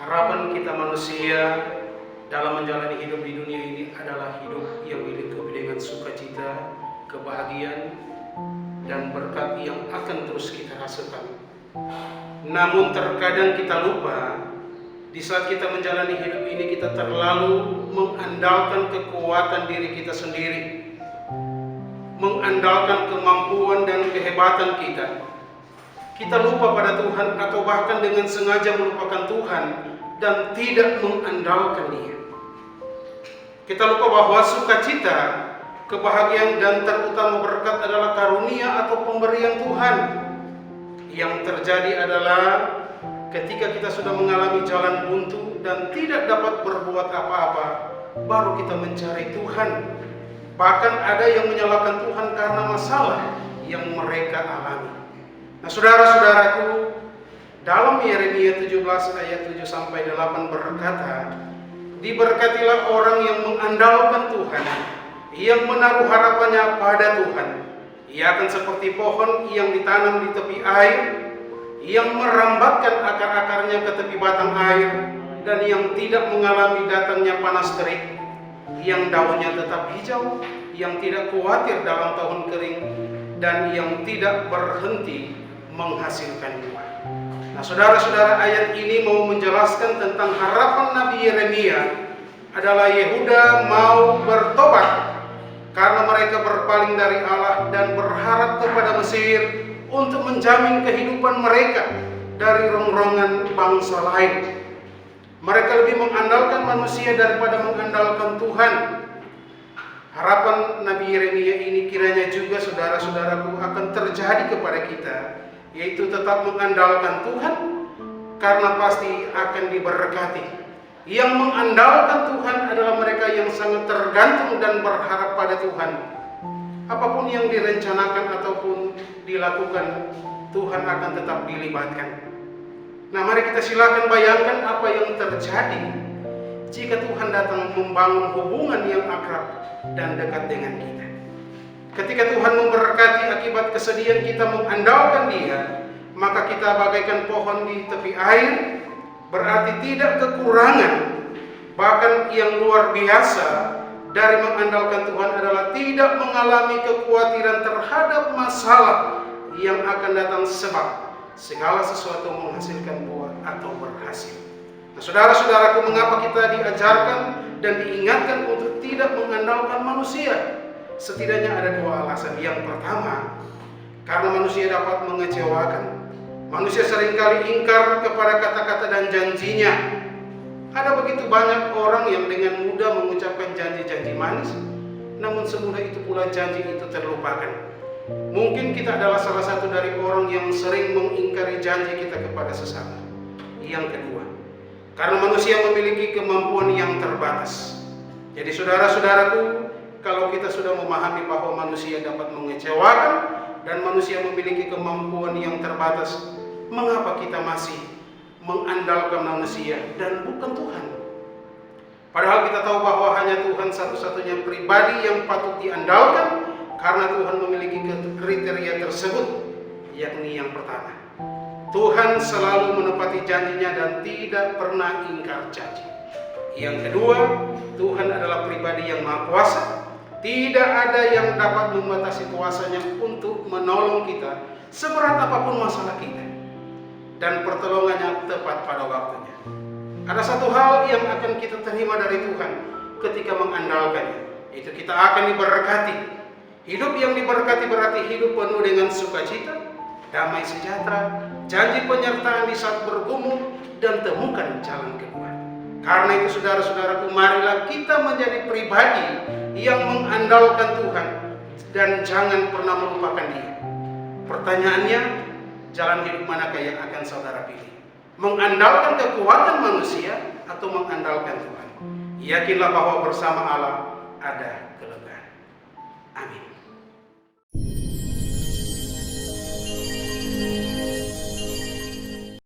Harapan kita manusia dalam menjalani hidup di dunia ini adalah hidup yang dilengkapi dengan sukacita, kebahagiaan, dan berkat yang akan terus kita rasakan. Namun terkadang kita lupa, di saat kita menjalani hidup ini kita terlalu mengandalkan kekuatan diri kita sendiri, mengandalkan kemampuan dan kehebatan kita. Kita lupa pada Tuhan atau bahkan dengan sengaja melupakan Tuhan dan tidak mengandalkan Dia. Kita lupa bahwa sukacita, kebahagiaan dan terutama berkat adalah karunia atau pemberian Tuhan. Yang terjadi adalah ketika kita sudah mengalami jalan buntu dan tidak dapat berbuat apa-apa, baru kita mencari Tuhan. Bahkan ada yang menyalahkan Tuhan karena masalah yang mereka alami. Nah, saudara-saudaraku, dalam Yeremia 17 ayat 7-8 berkata, "Diberkatilah orang yang mengandalkan Tuhan, yang menaruh harapannya pada Tuhan. Ia akan seperti pohon yang ditanam di tepi air, yang merambatkan akar-akarnya ke tepi batang air, dan yang tidak mengalami datangnya panas terik, yang daunnya tetap hijau, yang tidak khawatir dalam tahun kering, dan yang tidak berhenti menghasilkan buah." Nah, saudara-saudara, ayat ini mau menjelaskan tentang harapan Nabi Yeremia adalah Yehuda mau bertobat karena mereka berpaling dari Allah dan berharap kepada Mesir untuk menjamin kehidupan mereka dari rongrongan bangsa lain. Mereka lebih mengandalkan manusia daripada mengandalkan Tuhan. Harapan Nabi Yeremia ini kiranya juga saudara-saudaraku akan terjadi kepada kita, yaitu tetap mengandalkan Tuhan karena pasti akan diberkati. Yang mengandalkan Tuhan adalah mereka yang sangat tergantung dan berharap pada Tuhan. Apapun yang direncanakan ataupun dilakukan, Tuhan akan tetap dilibatkan. Nah, mari kita silakan bayangkan apa yang terjadi jika Tuhan datang membangun hubungan yang akrab dan dekat dengan kita. Ketika Tuhan memberkati akibat kesedihan kita mengandalkan Dia, maka kita bagaikan pohon di tepi air, berarti tidak kekurangan. Bahkan yang luar biasa dari mengandalkan Tuhan adalah tidak mengalami kekhawatiran terhadap masalah yang akan datang, sebab segala sesuatu menghasilkan buah atau berhasil. Nah, saudara-saudaraku, mengapa kita diajarkan dan diingatkan untuk tidak mengandalkan manusia? Setidaknya ada dua alasan. Yang pertama, karena manusia dapat mengecewakan. Manusia seringkali ingkar kepada kata-kata dan janjinya. Ada begitu banyak orang yang dengan mudah mengucapkan janji-janji manis, namun semudah itu pula janji itu terlupakan. Mungkin kita adalah salah satu dari orang yang sering mengingkari janji kita kepada sesama. Yang kedua, karena manusia memiliki kemampuan yang terbatas. Jadi saudara-saudaraku, kalau kita sudah memahami bahwa manusia dapat mengecewakan dan manusia memiliki kemampuan yang terbatas, mengapa kita masih mengandalkan manusia dan bukan Tuhan? Padahal kita tahu bahwa hanya Tuhan satu-satunya pribadi yang patut diandalkan, karena Tuhan memiliki kriteria tersebut, yakni yang pertama, Tuhan selalu menepati janjinya dan tidak pernah ingkar janji. Yang kedua, Tuhan adalah pribadi yang maha kuasa. Tidak ada yang dapat membatasi kuasanya untuk menolong kita seberat apapun masalah kita, dan pertolongannya tepat pada waktunya. Ada satu hal yang akan kita terima dari Tuhan ketika mengandalkannya, itu kita akan diberkati. Hidup yang diberkati berarti hidup penuh dengan sukacita, damai sejahtera, janji penyertaan di saat bergumul, dan temukan jalan keluar. Karena itu saudara-saudaraku, marilah kita menjadi pribadi yang mengandalkan Tuhan dan jangan pernah melupakan Dia. Pertanyaannya, jalan hidup manakah yang akan saudara pilih? Mengandalkan kekuatan manusia atau mengandalkan Tuhan? Yakinlah bahwa bersama Allah ada kelegaan. Amin.